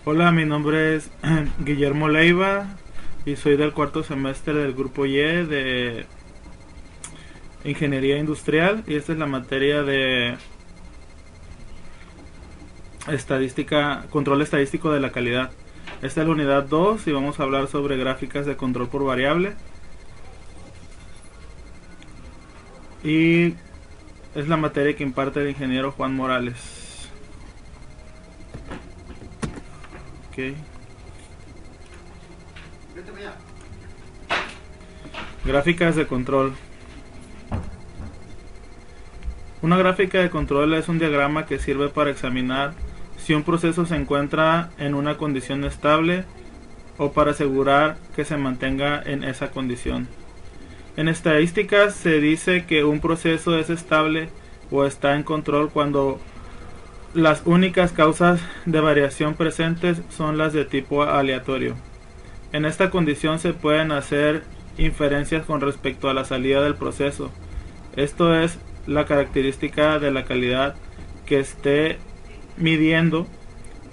Hola, mi nombre es Guillermo Leiva y soy del cuarto semestre del grupo Y de Ingeniería Industrial, y esta es la materia de estadística, control estadístico de la calidad. Esta es la unidad 2 y vamos a hablar sobre gráficas de control por variable, y es la materia que imparte el ingeniero Juan Morales. Okay. Gráficas de control. Una gráfica de control es un diagrama que sirve para examinar si un proceso se encuentra en una condición estable o para asegurar que se mantenga en esa condición. En estadísticas se dice que un proceso es estable o está en control cuando las únicas causas de variación presentes son las de tipo aleatorio. En esta condición se pueden hacer inferencias con respecto a la salida del proceso. Esto es la característica de la calidad que esté midiendo.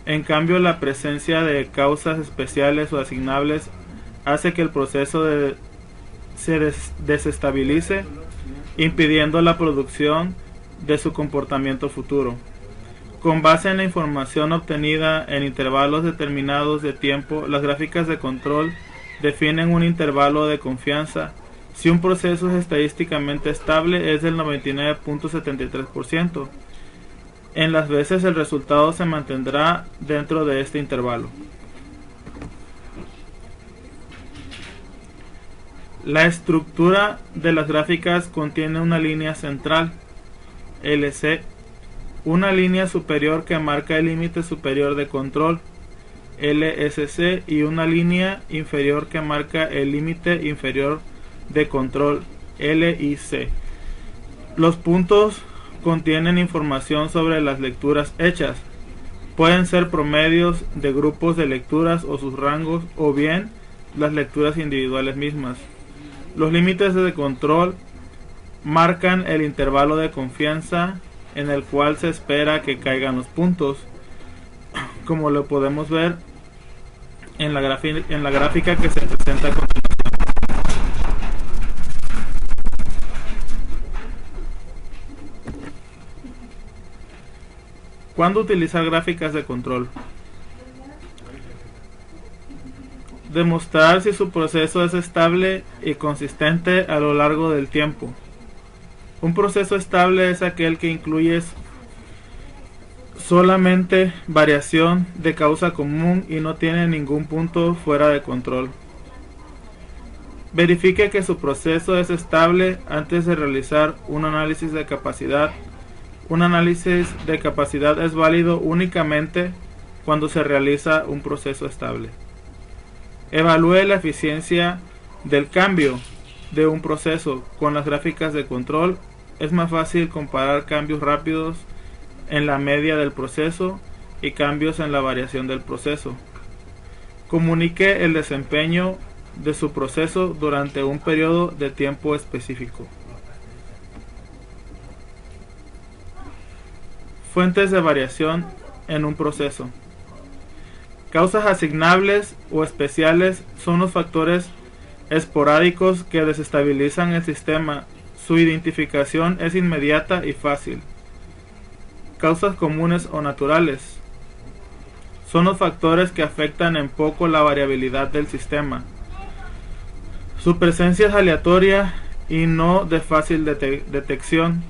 En cambio, la presencia de causas especiales o asignables hace que el proceso se desestabilice, impidiendo la producción de su comportamiento futuro. Con base en la información obtenida en intervalos determinados de tiempo, las gráficas de control definen un intervalo de confianza. Si un proceso es estadísticamente estable, es del 99.73%. En las veces el resultado se mantendrá dentro de este intervalo. La estructura de las gráficas contiene una línea central, LC, una línea superior que marca el límite superior de control, LSC, y una línea inferior que marca el límite inferior de control, LIC. Los puntos contienen información sobre las lecturas hechas. Pueden ser promedios de grupos de lecturas o sus rangos, o bien las lecturas individuales mismas. Los límites de control marcan el intervalo de confianza en el cual se espera que caigan los puntos, como lo podemos ver en la gráfica que se presenta a continuación. ¿Cuándo utilizar gráficas de control? Demostrar si su proceso es estable y consistente a lo largo del tiempo. Un proceso estable es aquel que incluye solamente variación de causa común y no tiene ningún punto fuera de control. Verifique que su proceso es estable antes de realizar un análisis de capacidad. Un análisis de capacidad es válido únicamente cuando se realiza un proceso estable. Evalúe la eficiencia del cambio de un proceso. Con las gráficas de control es más fácil comparar cambios rápidos en la media del proceso y cambios en la variación del proceso. Comunique el desempeño de su proceso durante un periodo de tiempo específico. Fuentes de variación en un proceso. Causas asignables o especiales son los factores esporádicos que desestabilizan el sistema. Su identificación es inmediata y fácil. Causas comunes o naturales son los factores que afectan en poco la variabilidad del sistema. Su presencia es aleatoria y no de fácil detección.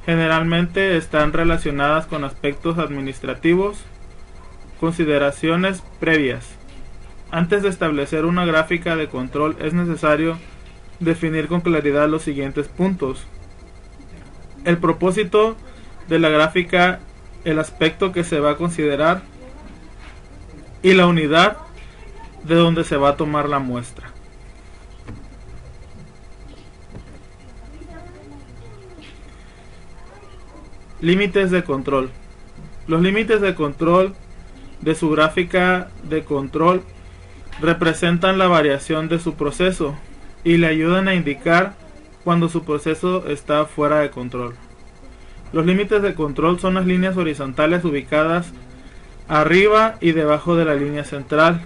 Generalmente están relacionadas con aspectos administrativos. Consideraciones previas. Antes de establecer una gráfica de control es necesario definir con claridad los siguientes puntos: el propósito de la gráfica, el aspecto que se va a considerar y la unidad de donde se va a tomar la muestra. Límites de control. Los límites de control de su gráfica de control representan la variación de su proceso y le ayudan a indicar cuando su proceso está fuera de control. Los límites de control son las líneas horizontales ubicadas arriba y debajo de la línea central,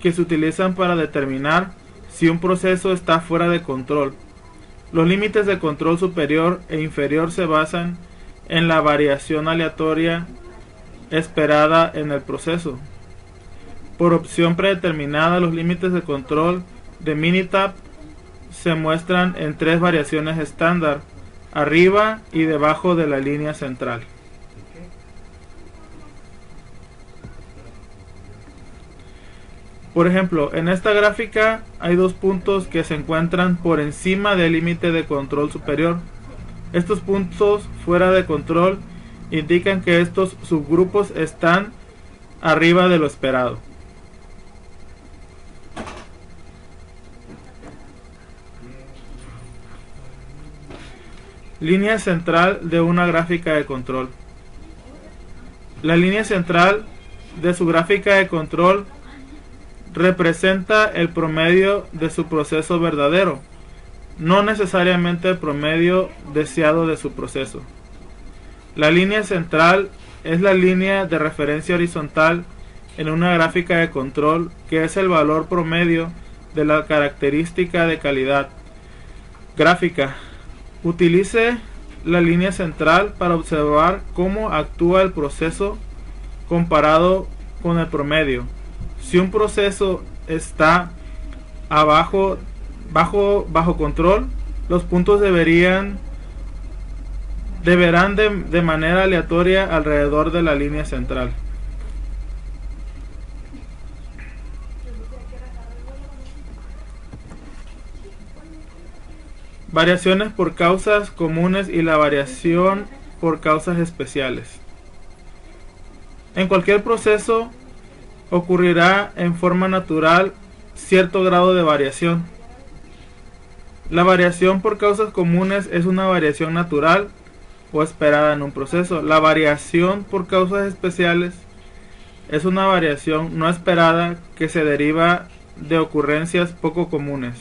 que se utilizan para determinar si un proceso está fuera de control. Los límites de control superior e inferior se basan en la variación aleatoria esperada en el proceso. Por opción predeterminada, los límites de control de Minitab se muestran en 3 variaciones estándar, arriba y debajo de la línea central. Por ejemplo, en esta gráfica hay 2 puntos que se encuentran por encima del límite de control superior. Estos puntos fuera de control indican que estos subgrupos están arriba de lo esperado. Línea central de una gráfica de control. La línea central de su gráfica de control representa el promedio de su proceso verdadero, no necesariamente el promedio deseado de su proceso. La línea central es la línea de referencia horizontal en una gráfica de control, que es el valor promedio de la característica de calidad gráfica. Utilice la línea central para observar cómo actúa el proceso comparado con el promedio. Si un proceso está bajo control, los puntos deberán de manera aleatoria alrededor de la línea central. Variaciones por causas comunes y la variación por causas especiales. En cualquier proceso ocurrirá en forma natural cierto grado de variación. La variación por causas comunes es una variación natural o esperada en un proceso. La variación por causas especiales es una variación no esperada que se deriva de ocurrencias poco comunes.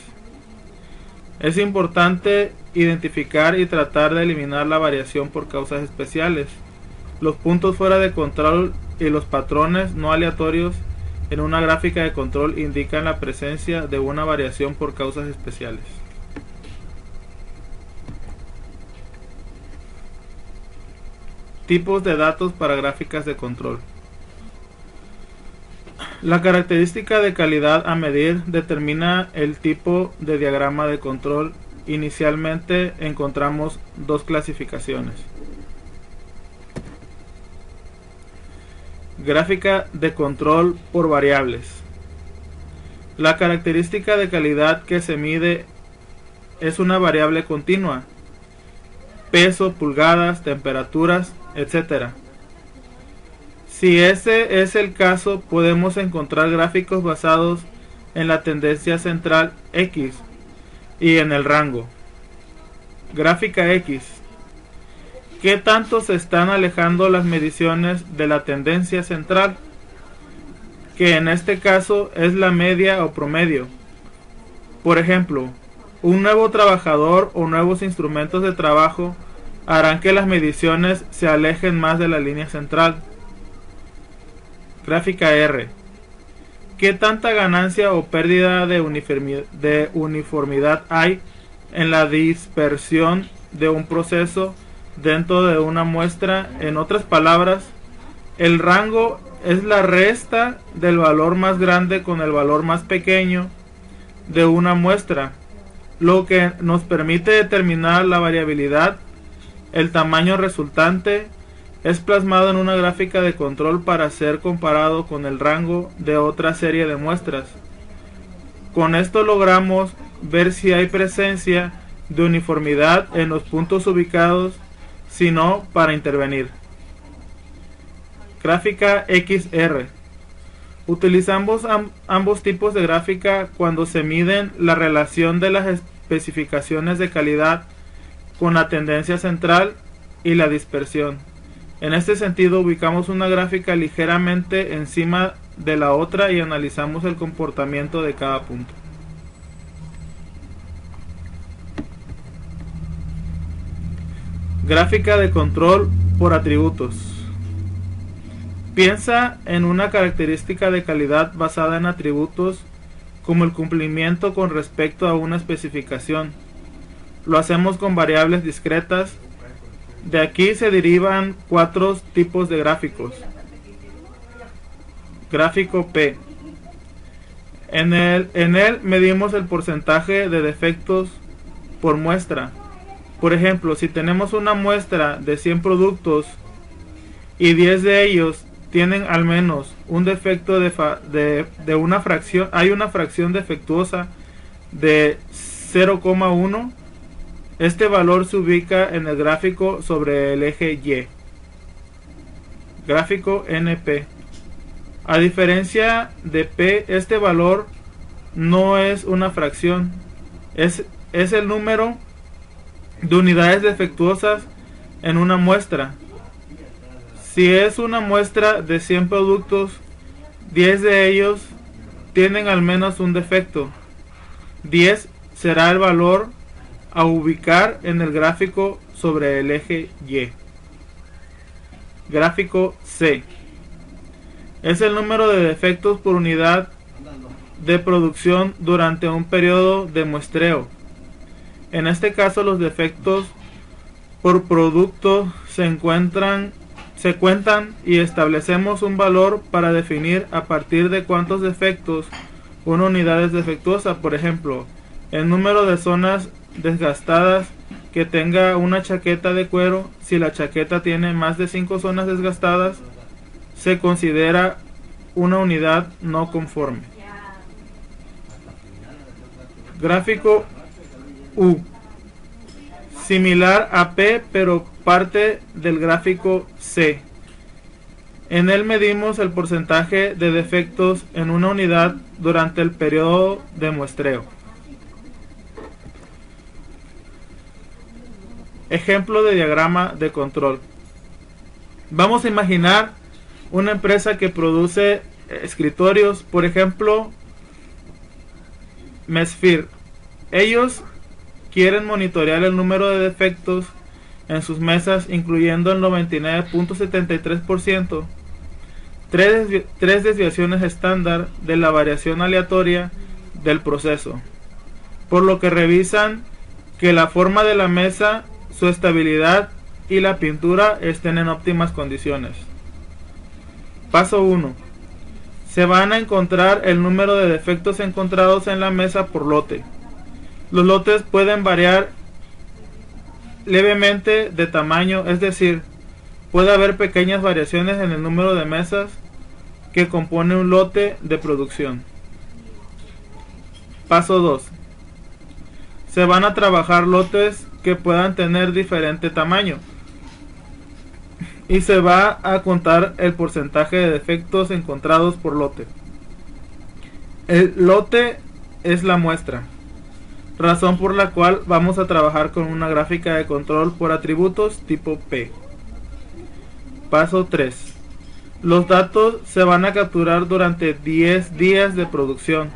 Es importante identificar y tratar de eliminar la variación por causas especiales. Los puntos fuera de control y los patrones no aleatorios en una gráfica de control indican la presencia de una variación por causas especiales. Tipos de datos para gráficas de control. La característica de calidad a medir determina el tipo de diagrama de control. Inicialmente encontramos 2 clasificaciones. Gráfica de control por variables. La característica de calidad que se mide es una variable continua: peso, pulgadas, temperaturas, etc. Si ese es el caso, podemos encontrar gráficos basados en la tendencia central X y en el rango. Gráfica X. ¿Qué tanto se están alejando las mediciones de la tendencia central? Que en este caso es la media o promedio. Por ejemplo, un nuevo trabajador o nuevos instrumentos de trabajo harán que las mediciones se alejen más de la línea central. Gráfica R. ¿Qué tanta ganancia o pérdida de uniformidad hay en la dispersión de un proceso dentro de una muestra? En otras palabras, el rango es la resta del valor más grande con el valor más pequeño de una muestra, lo que nos permite determinar la variabilidad. El tamaño resultante es plasmado en una gráfica de control para ser comparado con el rango de otra serie de muestras. Con esto logramos ver si hay presencia de uniformidad en los puntos ubicados, si no, para intervenir. Gráfica XR. Utilizamos ambos tipos de gráfica cuando se miden la relación de las especificaciones de calidad con la tendencia central y la dispersión. En este sentido, ubicamos una gráfica ligeramente encima de la otra y analizamos el comportamiento de cada punto. Gráfica de control por atributos. Piensa en una característica de calidad basada en atributos como el cumplimiento con respecto a una especificación. Lo hacemos con variables discretas. De aquí se derivan 4 tipos de gráficos. Gráfico P. En él medimos el porcentaje de defectos por muestra. Por ejemplo, si tenemos una muestra de 100 productos y 10 de ellos tienen al menos un defecto de una fracción, hay una fracción defectuosa de 0,1, este valor se ubica en el gráfico sobre el eje Y. Gráfico NP. A diferencia de P, este valor no es una fracción, es el número de unidades defectuosas en una muestra. Si es una muestra de 100 productos, 10 de ellos tienen al menos un defecto. 10 será el valor a ubicar en el gráfico sobre el eje Y. Gráfico C. Es el número de defectos por unidad de producción durante un periodo de muestreo. En este caso, los defectos por producto se cuentan y establecemos un valor para definir a partir de cuántos defectos una unidad es defectuosa. Por ejemplo, el número de zonas desgastadas que tenga una chaqueta de cuero. Si la chaqueta tiene más de 5 zonas desgastadas, se considera una unidad no conforme. Gráfico U. Similar a P, pero parte del gráfico C. En él medimos el porcentaje de defectos en una unidad durante el periodo de muestreo. Ejemplo de diagrama de control. Vamos a imaginar una empresa que produce escritorios, por ejemplo, Mesfir. Ellos quieren monitorear el número de defectos en sus mesas, incluyendo el 99.73%, 3 desviaciones estándar de la variación aleatoria del proceso, por lo que revisan que la forma de la mesa, su estabilidad y la pintura estén en óptimas condiciones. Paso 1. Se van a encontrar el número de defectos encontrados en la mesa por lote. Los lotes pueden variar levemente de tamaño, es decir, puede haber pequeñas variaciones en el número de mesas que compone un lote de producción. Paso 2. Se van a trabajar lotes que puedan tener diferente tamaño y se va a contar el porcentaje de defectos encontrados por lote. El lote es la muestra, razón por la cual vamos a trabajar con una gráfica de control por atributos tipo P. Paso 3. Los datos se van a capturar durante 10 días de producción.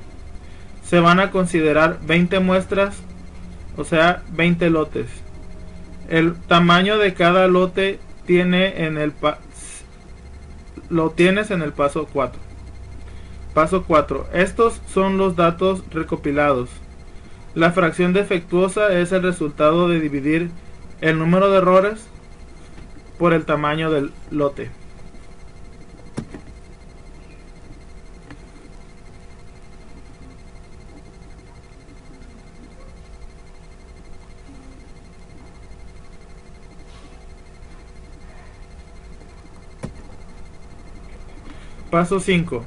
Se van a considerar 20 muestras, o sea, 20 lotes. El tamaño de cada lote lo tienes en el paso 4. Paso 4. Estos son los datos recopilados. La fracción defectuosa es el resultado de dividir el número de errores por el tamaño del lote. Paso 5.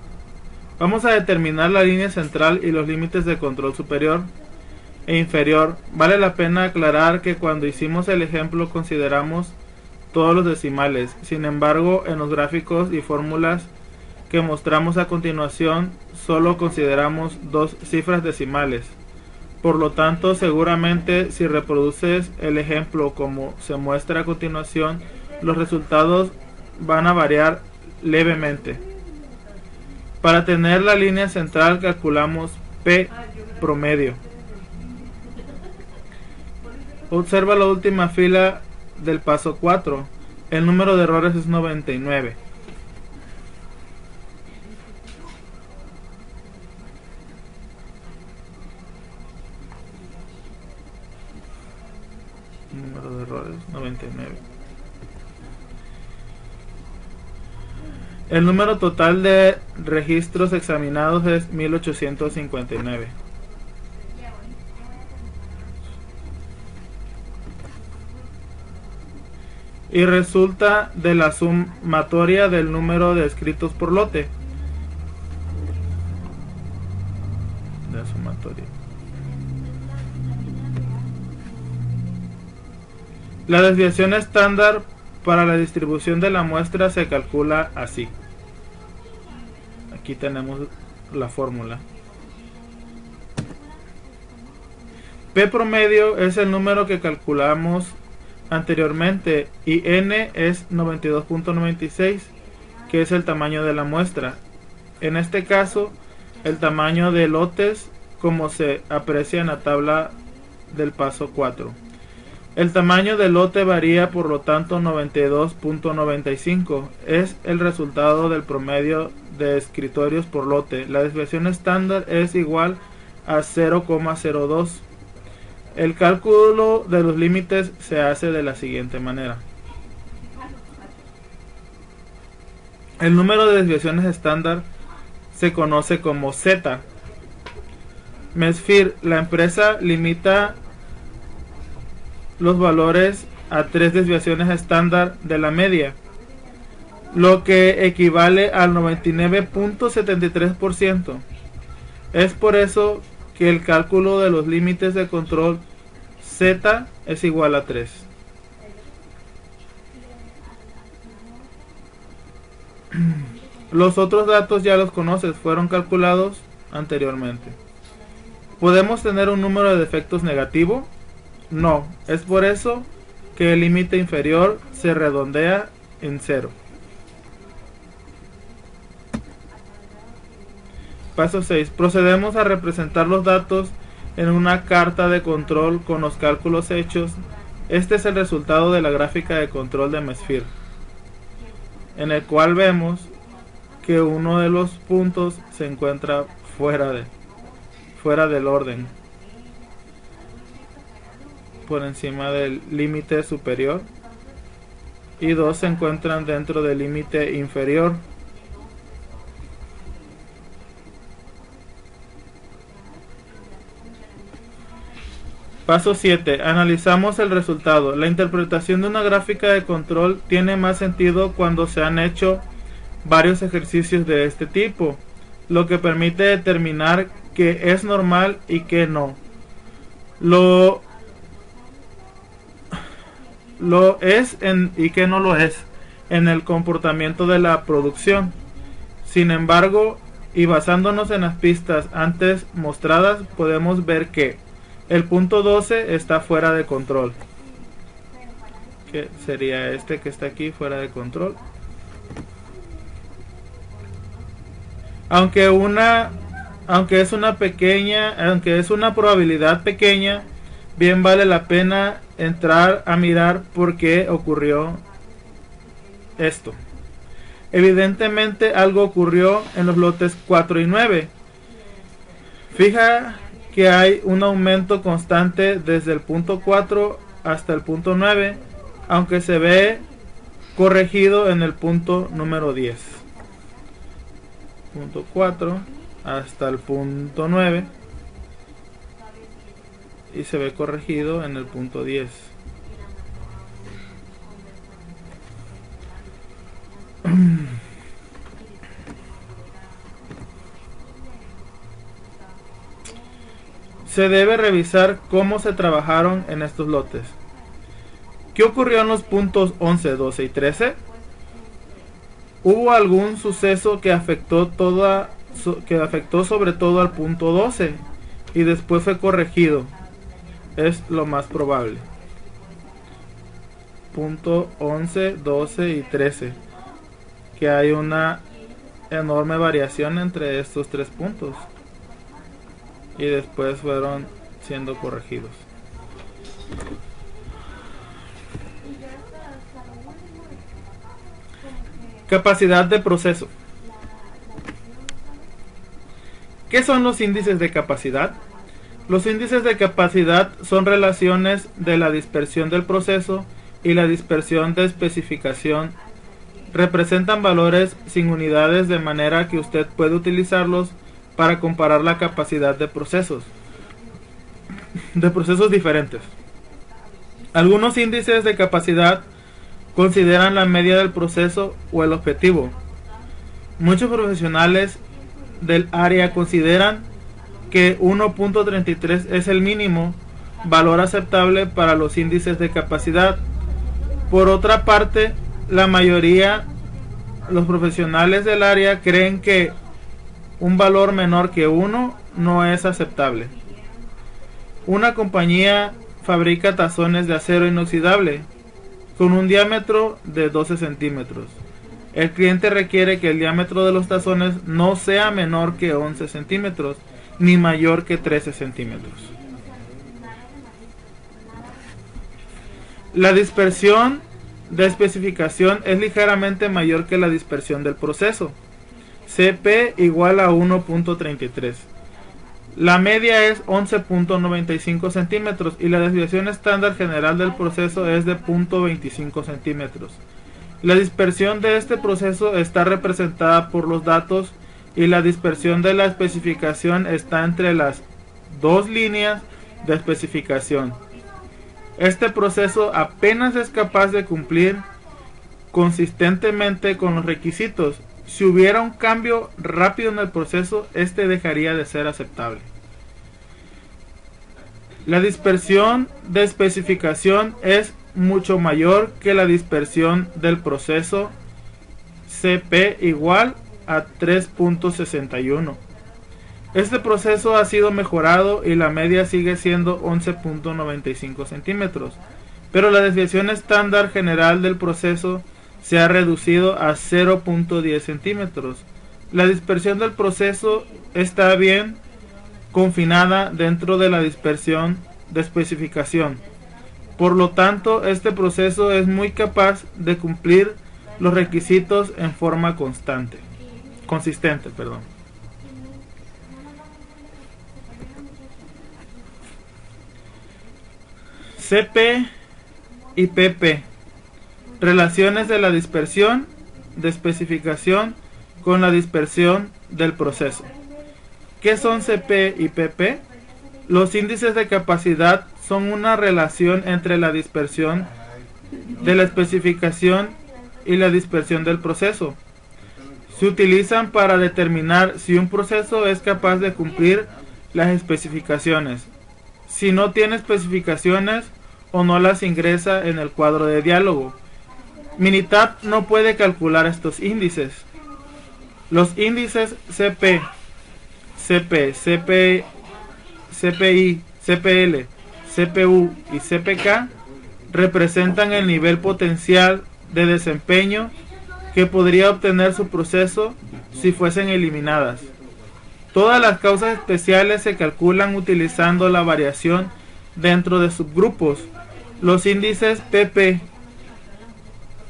Vamos a determinar la línea central y los límites de control superior e inferior. Vale la pena aclarar que cuando hicimos el ejemplo consideramos todos los decimales. Sin embargo, en los gráficos y fórmulas que mostramos a continuación, solo consideramos 2 cifras decimales. Por lo tanto, seguramente si reproduces el ejemplo como se muestra a continuación, los resultados van a variar levemente. Para tener la línea central calculamos P promedio. Observa la última fila del paso 4. El número de errores es 99. 99. El número total de registros examinados es 1859. Y resulta de la sumatoria del número de escritos por lote. De la sumatoria. La desviación estándar para la distribución de la muestra se calcula así. Aquí tenemos la fórmula. P promedio es el número que calculamos anteriormente y N es 92.96, que es el tamaño de la muestra. En este caso, el tamaño de lotes como se aprecia en la tabla del paso 4. El tamaño del lote varía, por lo tanto 92.95 es el resultado del promedio de escritorios por lote. La desviación estándar es igual a 0,02. El cálculo de los límites se hace de la siguiente manera. El número de desviaciones estándar se conoce como Z. Mesfir, la empresa, limita los valores a 3 desviaciones estándar de la media, lo que equivale al 99.73%. Es por eso que el cálculo de los límites de control Z es igual a 3. Los otros datos ya los conoces, fueron calculados anteriormente. ¿Podemos tener un número de defectos negativo? No, es por eso que el límite inferior se redondea en 0. Paso 6. Procedemos a representar los datos en una carta de control con los cálculos hechos. Este es el resultado de la gráfica de control de Mesfir, en el cual vemos que uno de los puntos se encuentra fuera del orden, por encima del límite superior, y 2 se encuentran dentro del límite inferior. Paso 7. Analizamos el resultado. La interpretación de una gráfica de control tiene más sentido cuando se han hecho varios ejercicios de este tipo, lo que permite determinar qué es normal y qué no. Lo es y que no lo es en el comportamiento de la producción. Sin embargo, y basándonos en las pistas antes mostradas, podemos ver que el punto 12 está fuera de control, que sería este que está aquí fuera de control. Aunque es una probabilidad pequeña, bien vale la pena entrar a mirar por qué ocurrió esto. Evidentemente algo ocurrió en los lotes 4 y 9. Fija que hay un aumento constante desde el punto 4 hasta el punto 9, aunque se ve corregido en el punto número 10. Punto 4 hasta el punto 9 y se ve corregido en el punto 10. Se debe revisar cómo se trabajaron en estos lotes. ¿Qué ocurrió en los puntos 11, 12 y 13? ¿Hubo algún suceso que afectó sobre todo al punto 12 y después fue corregido? Es lo más probable. Punto 11, 12 y 13, que hay una enorme variación entre estos tres puntos y después fueron siendo corregidos. Capacidad de proceso. ¿Qué son los índices de capacidad? Los índices de capacidad son relaciones de la dispersión del proceso y la dispersión de especificación representan valores sin unidades, de manera que usted puede utilizarlos para comparar la capacidad de procesos diferentes. Algunos índices de capacidad consideran la media del proceso o el objetivo. Muchos profesionales del área consideran que 1.33 es el mínimo valor aceptable para los índices de capacidad. Por otra parte, la mayoría, los profesionales del área, creen que un valor menor que 1 no es aceptable. Una compañía fabrica tazones de acero inoxidable con un diámetro de 12 centímetros. El cliente requiere que el diámetro de los tazones no sea menor que 11 centímetros ni mayor que 13 centímetros. La dispersión de especificación es ligeramente mayor que la dispersión del proceso. CP igual a 1.33. La media es 11.95 centímetros y la desviación estándar general del proceso es de 0.25 centímetros. La dispersión de este proceso está representada por los datos y la dispersión de la especificación está entre las dos líneas de especificación. Este proceso apenas es capaz de cumplir consistentemente con los requisitos. Si hubiera un cambio rápido en el proceso, este dejaría de ser aceptable. La dispersión de especificación es mucho mayor que la dispersión del proceso. CP igual a 3.61. Este proceso ha sido mejorado y la media sigue siendo 11.95 centímetros, pero la desviación estándar general del proceso se ha reducido a 0.10 centímetros. La dispersión del proceso está bien confinada dentro de la dispersión de especificación. Por lo tanto, este proceso es muy capaz de cumplir los requisitos en forma consistente. CP y PP. Relaciones de la dispersión de especificación con la dispersión del proceso. ¿Qué son CP y PP? Los índices de capacidad son una relación entre la dispersión de la especificación y la dispersión del proceso. Se utilizan para determinar si un proceso es capaz de cumplir las especificaciones, si no tiene especificaciones o no las ingresa en el cuadro de diálogo. Minitab no puede calcular estos índices. Los índices CP, CPI, CPL, CPU y CPK representan el nivel potencial de desempeño que podría obtener su proceso si fuesen eliminadas. Todas las causas especiales se calculan utilizando la variación dentro de subgrupos. Los índices PP,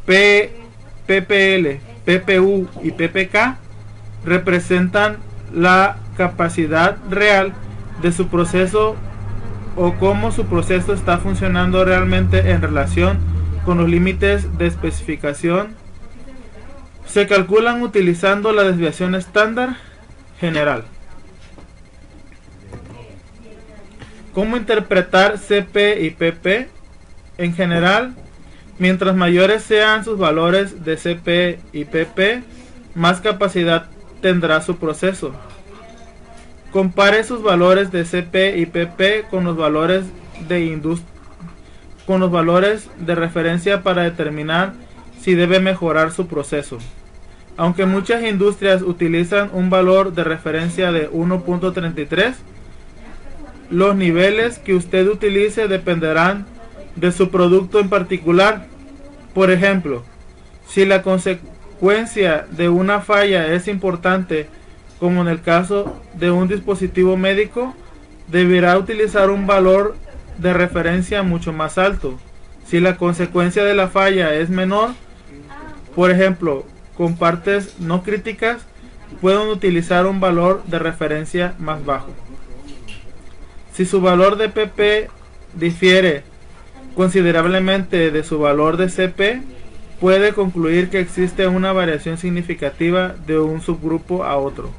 PPL, PPU y PPK representan la capacidad real de su proceso o cómo su proceso está funcionando realmente en relación con los límites de especificación. Se calculan utilizando la desviación estándar general. ¿Cómo interpretar CP y PP? En general, mientras mayores sean sus valores de CP y PP, más capacidad tendrá su proceso. Compare sus valores de CP y PP con los valores de referencia para determinar si debe mejorar su proceso. Aunque muchas industrias utilizan un valor de referencia de 1.33, los niveles que usted utilice dependerán de su producto en particular. Por ejemplo, si la consecuencia de una falla es importante, como en el caso de un dispositivo médico, deberá utilizar un valor de referencia mucho más alto. Si la consecuencia de la falla es menor, por ejemplo, con partes no críticas, pueden utilizar un valor de referencia más bajo. Si su valor de PP difiere considerablemente de su valor de CP, puede concluir que existe una variación significativa de un subgrupo a otro.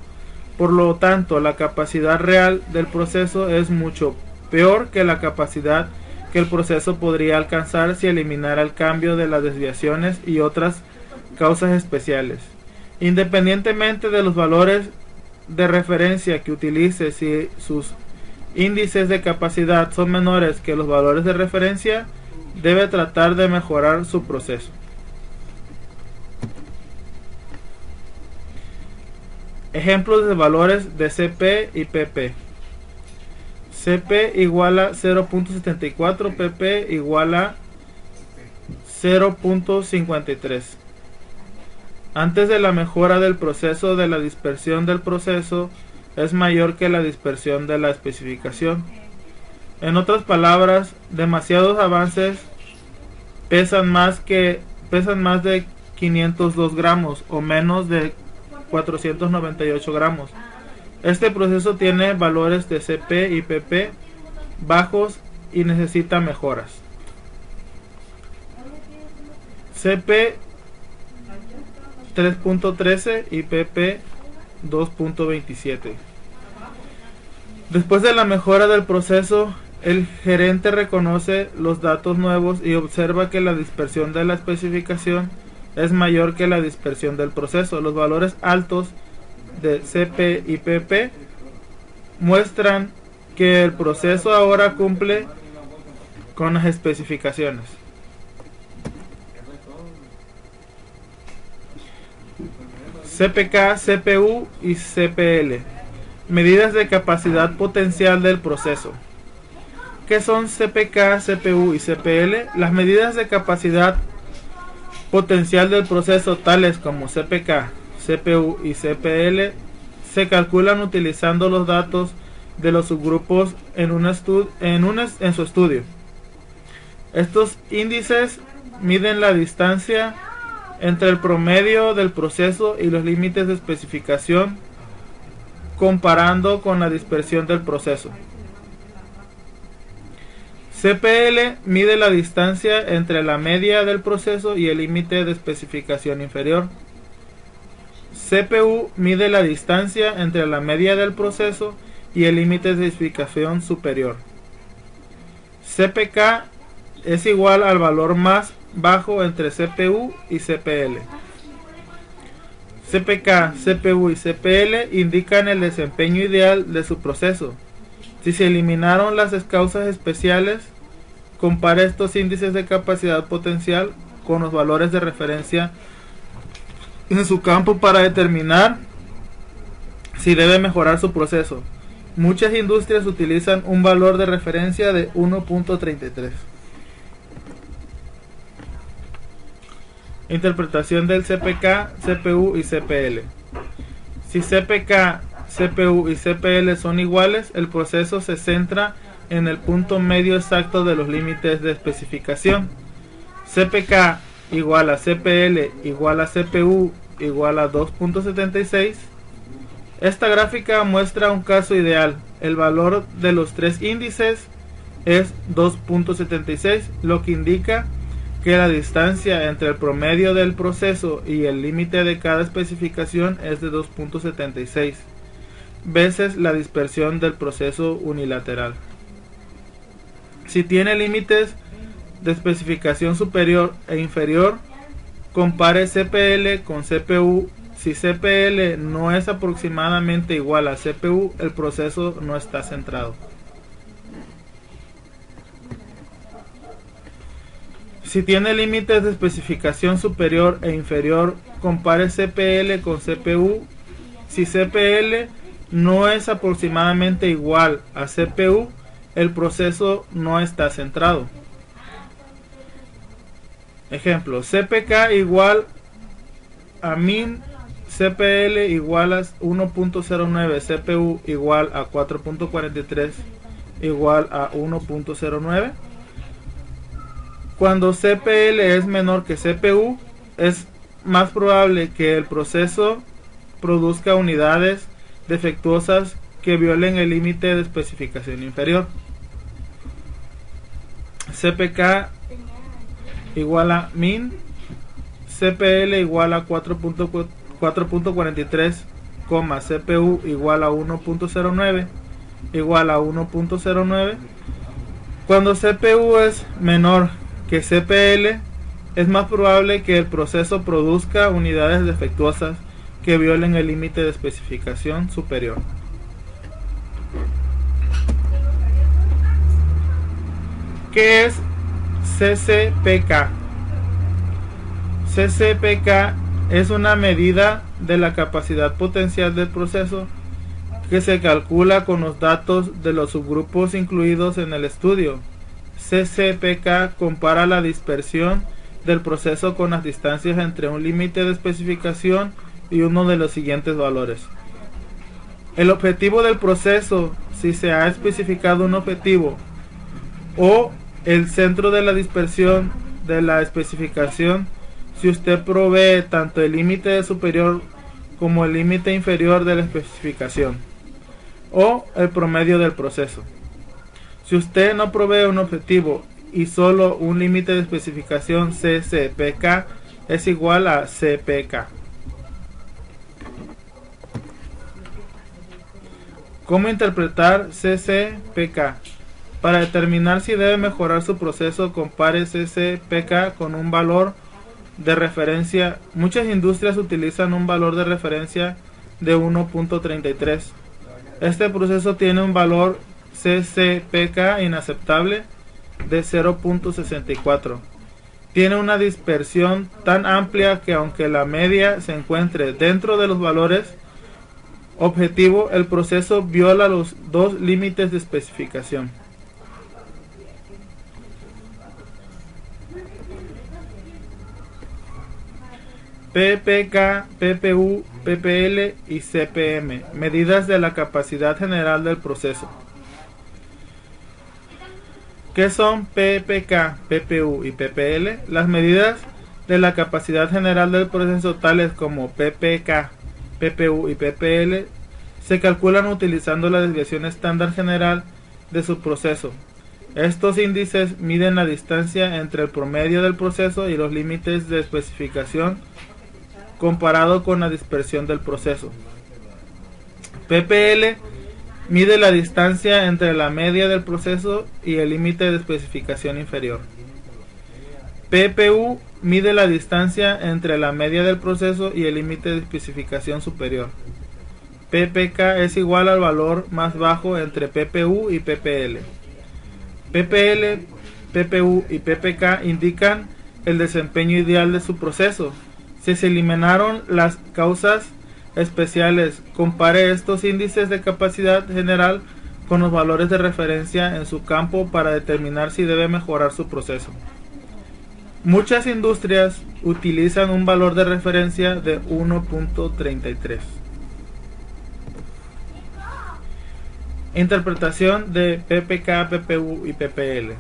Por lo tanto, la capacidad real del proceso es mucho peor que la capacidad que el proceso podría alcanzar si eliminara el cambio de las desviaciones y otras causas especiales. Independientemente de los valores de referencia que utilice, si sus índices de capacidad son menores que los valores de referencia, debe tratar de mejorar su proceso. Ejemplos de valores de CP y PP. CP igual a 0.74, PP igual a 0.53. Antes de la mejora del proceso, de la dispersión del proceso es mayor que la dispersión de la especificación. En otras palabras, demasiados avances pesan más de 502 gramos o menos de 498 gramos. Este proceso tiene valores de CP y PP bajos y necesita mejoras. CP 3.13 y PP 2.27. Después de la mejora del proceso, el gerente reconoce los datos nuevos y observa que la dispersión de la especificación es mayor que la dispersión del proceso. Los valores altos de CP y PP muestran que el proceso ahora cumple con las especificaciones. CPK, CPU y CPL. Medidas de capacidad potencial del proceso. ¿Qué son CPK, CPU y CPL? Las medidas de capacidad potencial del proceso, tales como CPK, CPU y CPL, se calculan utilizando los datos de los subgrupos en su estudio. Estos índices miden la distancia entre el promedio del proceso y los límites de especificación, comparando con la dispersión del proceso. CPL mide la distancia entre la media del proceso y el límite de especificación inferior. CPU mide la distancia entre la media del proceso y el límite de especificación superior. CPK es igual al valor más bajo entre CPU y CPL. CPK, CPU y CPL indican el desempeño ideal de su proceso. Si se eliminaron las causas especiales, compare estos índices de capacidad potencial con los valores de referencia en su campo para determinar si debe mejorar su proceso. Muchas industrias utilizan un valor de referencia de 1.33. Interpretación del CPK, CPU y CPL. Si CPK, CPU y CPL son iguales, el proceso se centra en el punto medio exacto de los límites de especificación. CPK igual a CPL igual a CPU igual a 2.76. Esta gráfica muestra un caso ideal. El valor de los tres índices es 2.76, lo que indica que la distancia entre el promedio del proceso y el límite de cada especificación es de 2.76 veces la dispersión del proceso unilateral. Si tiene límites de especificación superior e inferior, compare CPL con CPU. Si CPL no es aproximadamente igual a CPU, el proceso no está centrado. Si tiene límites de especificación superior e inferior, compare CPL con CPU. Si CPL no es aproximadamente igual a CPU, el proceso no está centrado. Ejemplo, CPK igual a min, CPL igual a 1.09, CPU igual a 4.43 igual a 1.09. Cuando CPL es menor que CPU, es más probable que el proceso produzca unidades defectuosas que violen el límite de especificación inferior. CPK igual a min, CPL igual a 4.43, CPU igual a 1.09 igual a 1.09. Cuando CPU es menor que CPL, es más probable que el proceso produzca unidades defectuosas que violen el límite de especificación superior. ¿Qué es CCPK? CCPK es una medida de la capacidad potencial del proceso que se calcula con los datos de los subgrupos incluidos en el estudio. CCPK compara la dispersión del proceso con las distancias entre un límite de especificación y uno de los siguientes valores. El objetivo del proceso, si se ha especificado un objetivo, o el centro de la dispersión de la especificación, si usted provee tanto el límite superior como el límite inferior de la especificación, o el promedio del proceso. Si usted no provee un objetivo y solo un límite de especificación, CCPK es igual a CPK. ¿Cómo interpretar CCPK? Para determinar si debe mejorar su proceso, compare CCPK con un valor de referencia. Muchas industrias utilizan un valor de referencia de 1.33. Este proceso tiene un valor CCPK inaceptable de 0.64. Tiene una dispersión tan amplia que aunque la media se encuentre dentro de los valores objetivo, el proceso viola los dos límites de especificación. PPK, PPU, PPL y CPM, medidas de la capacidad general del proceso. ¿Qué son PPK, PPU y PPL? Las medidas de la capacidad general del proceso, tales como PPK, PPU y PPL, se calculan utilizando la desviación estándar general de su proceso. Estos índices miden la distancia entre el promedio del proceso y los límites de especificación comparado con la dispersión del proceso. PPL mide la distancia entre la media del proceso y el límite de especificación inferior. PPU mide la distancia entre la media del proceso y el límite de especificación superior. PPK es igual al valor más bajo entre PPU y PPL. PPL, PPU y PPK indican el desempeño ideal de su proceso. Si se eliminaron las causas especiales, compare estos índices de capacidad general con los valores de referencia en su campo para determinar si debe mejorar su proceso. Muchas industrias utilizan un valor de referencia de 1.33. Interpretación de PPK, PPU y PPL.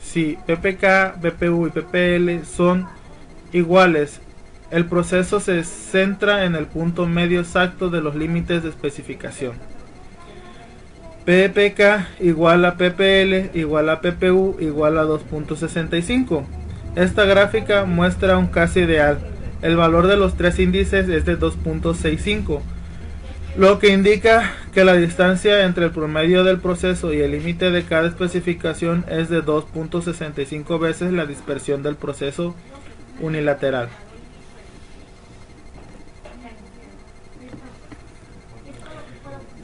Si PPK, PPU y PPL son iguales, el proceso se centra en el punto medio exacto de los límites de especificación. PPK igual a PPL igual a PPU igual a 2.65. Esta gráfica muestra un caso ideal. El valor de los tres índices es de 2.65, lo que indica que la distancia entre el promedio del proceso y el límite de cada especificación es de 2.65 veces la dispersión del proceso unilateral.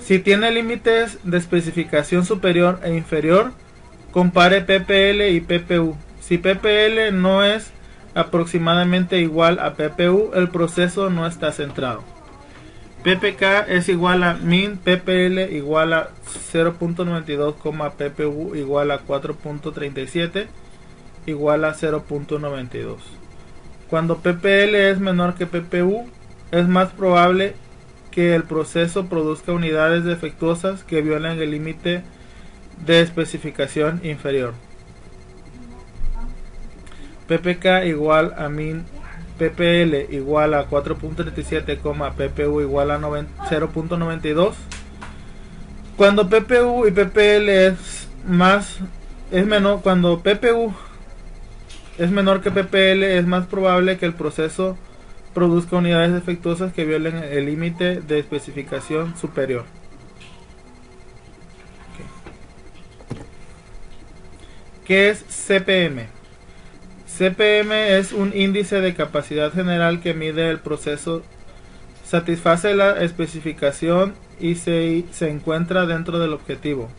Si tiene límites de especificación superior e inferior, compare PPL y PPU. Si PPL no es aproximadamente igual a PPU, el proceso no está centrado. PPK es igual a min, PPL igual a 0.92, PPU igual a 4.37 igual a 0.92. Cuando PPL es menor que PPU, es más probable que el proceso produzca unidades defectuosas que violen el límite de especificación inferior. PPK igual a min, PPL igual a 4.37, PPU igual a 0.92. Cuando PPU y PPL es más es menor, cuando PPU es menor que PPL, es más probable que el proceso produzca unidades defectuosas que violen el límite de especificación superior. ¿Qué es CPM? CPM es un índice de capacidad general que mide el proceso, satisface la especificación y se encuentra dentro del objetivo.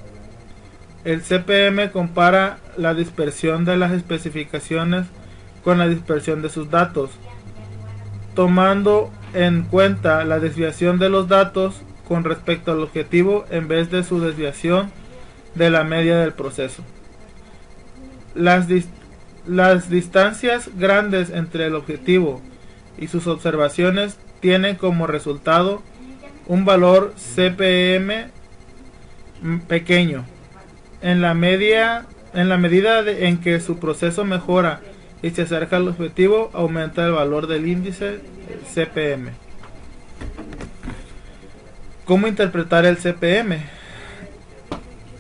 El CPM compara la dispersión de las especificaciones con la dispersión de sus datos, tomando en cuenta la desviación de los datos con respecto al objetivo en vez de su desviación de la media del proceso. Las distancias grandes entre el objetivo y sus observaciones tienen como resultado un valor CPM pequeño. En la medida en que su proceso mejora y se acerca al objetivo, aumenta el valor del índice CPM. ¿Cómo interpretar el CPM?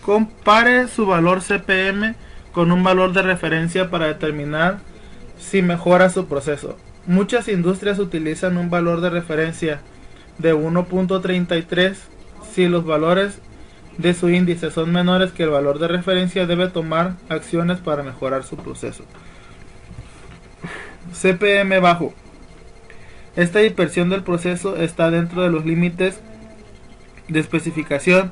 Compare su valor CPM con un valor de referencia para determinar si mejora su proceso. Muchas industrias utilizan un valor de referencia de 1.33. Si los valores de su índice son menores que el valor de referencia, debe tomar acciones para mejorar su proceso. CPM bajo. Esta dispersión del proceso está dentro de los límites de especificación,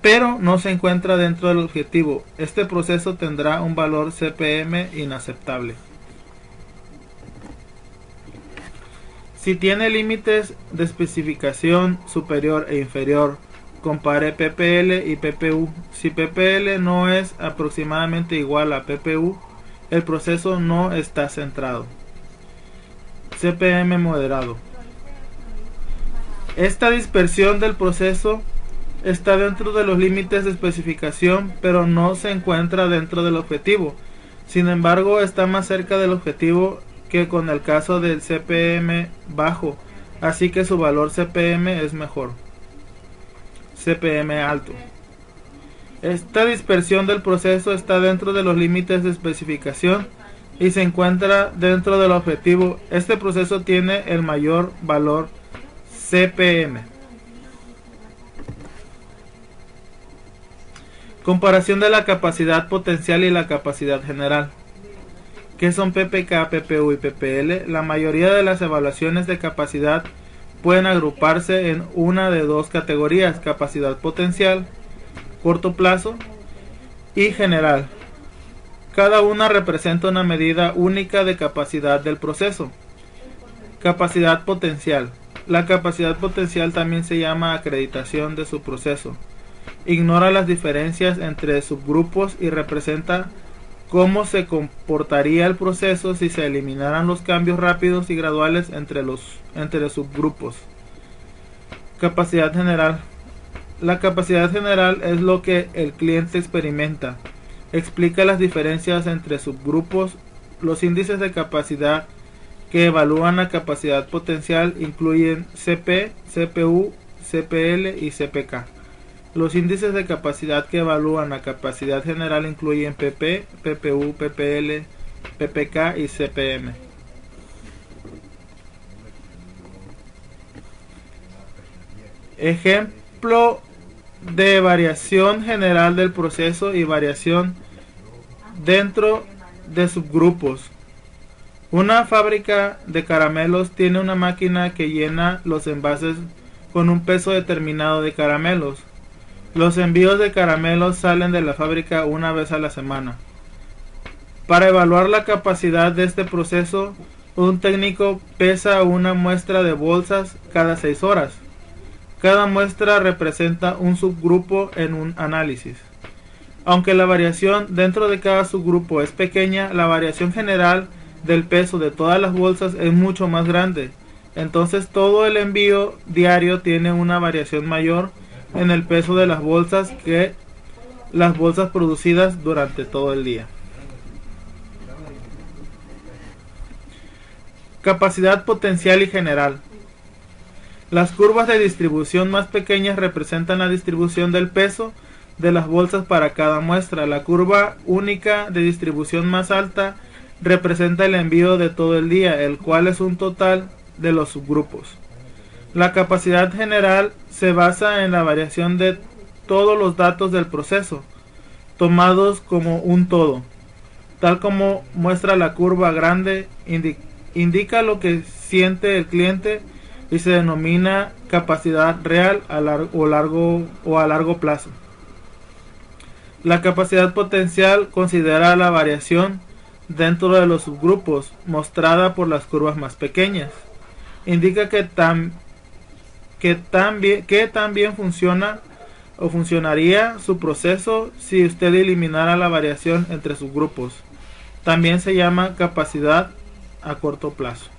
pero no se encuentra dentro del objetivo. Este proceso tendrá un valor CPM inaceptable. Si tiene límites de especificación superior e inferior, compare PPL y PPU. Si PPL no es aproximadamente igual a PPU, el proceso no está centrado. CPM moderado. Esta dispersión del proceso está dentro de los límites de especificación, pero no se encuentra dentro del objetivo. Sin embargo, está más cerca del objetivo que con el caso del CPM bajo, así que su valor CPM es mejor. CPM alto. Esta dispersión del proceso está dentro de los límites de especificación y se encuentra dentro del objetivo. Este proceso tiene el mayor valor CPM. Comparación de la capacidad potencial y la capacidad general. ¿Qué son PPK, PPU y PPL? La mayoría de las evaluaciones de capacidad pueden agruparse en una de dos categorías: capacidad potencial, corto plazo, y general. Cada una representa una medida única de capacidad del proceso. Capacidad potencial. La capacidad potencial también se llama acreditación de su proceso. Ignora las diferencias entre subgrupos y representa cómo se comportaría el proceso si se eliminaran los cambios rápidos y graduales entre subgrupos. Capacidad general. La capacidad general es lo que el cliente experimenta. Explica las diferencias entre subgrupos. Los índices de capacidad que evalúan la capacidad potencial incluyen CP, CPU, CPL y CPK. Los índices de capacidad que evalúan la capacidad general incluyen PP, PPU, PPL, PPK y CPM. Ejemplo de variación general del proceso y variación dentro de subgrupos. Una fábrica de caramelos tiene una máquina que llena los envases con un peso determinado de caramelos. Los envíos de caramelos salen de la fábrica una vez a la semana. Para evaluar la capacidad de este proceso, un técnico pesa una muestra de bolsas cada 6 horas. Cada muestra representa un subgrupo en un análisis. Aunque la variación dentro de cada subgrupo es pequeña, la variación general del peso de todas las bolsas es mucho más grande. Entonces todo el envío diario tiene una variación mayor en el peso de las bolsas que las bolsas producidas durante todo el día. Capacidad potencial y general. Las curvas de distribución más pequeñas representan la distribución del peso de las bolsas para cada muestra. La curva única de distribución más alta representa el envío de todo el día, el cual es un total de los subgrupos. La capacidad general se basa en la variación de todos los datos del proceso, tomados como un todo. Tal como muestra la curva grande, indica lo que siente el cliente y se denomina capacidad real a largo plazo. La capacidad potencial considera la variación dentro de los subgrupos mostrada por las curvas más pequeñas. Indica que también funciona o funcionaría su proceso si usted eliminara la variación entre subgrupos. También se llama capacidad a corto plazo.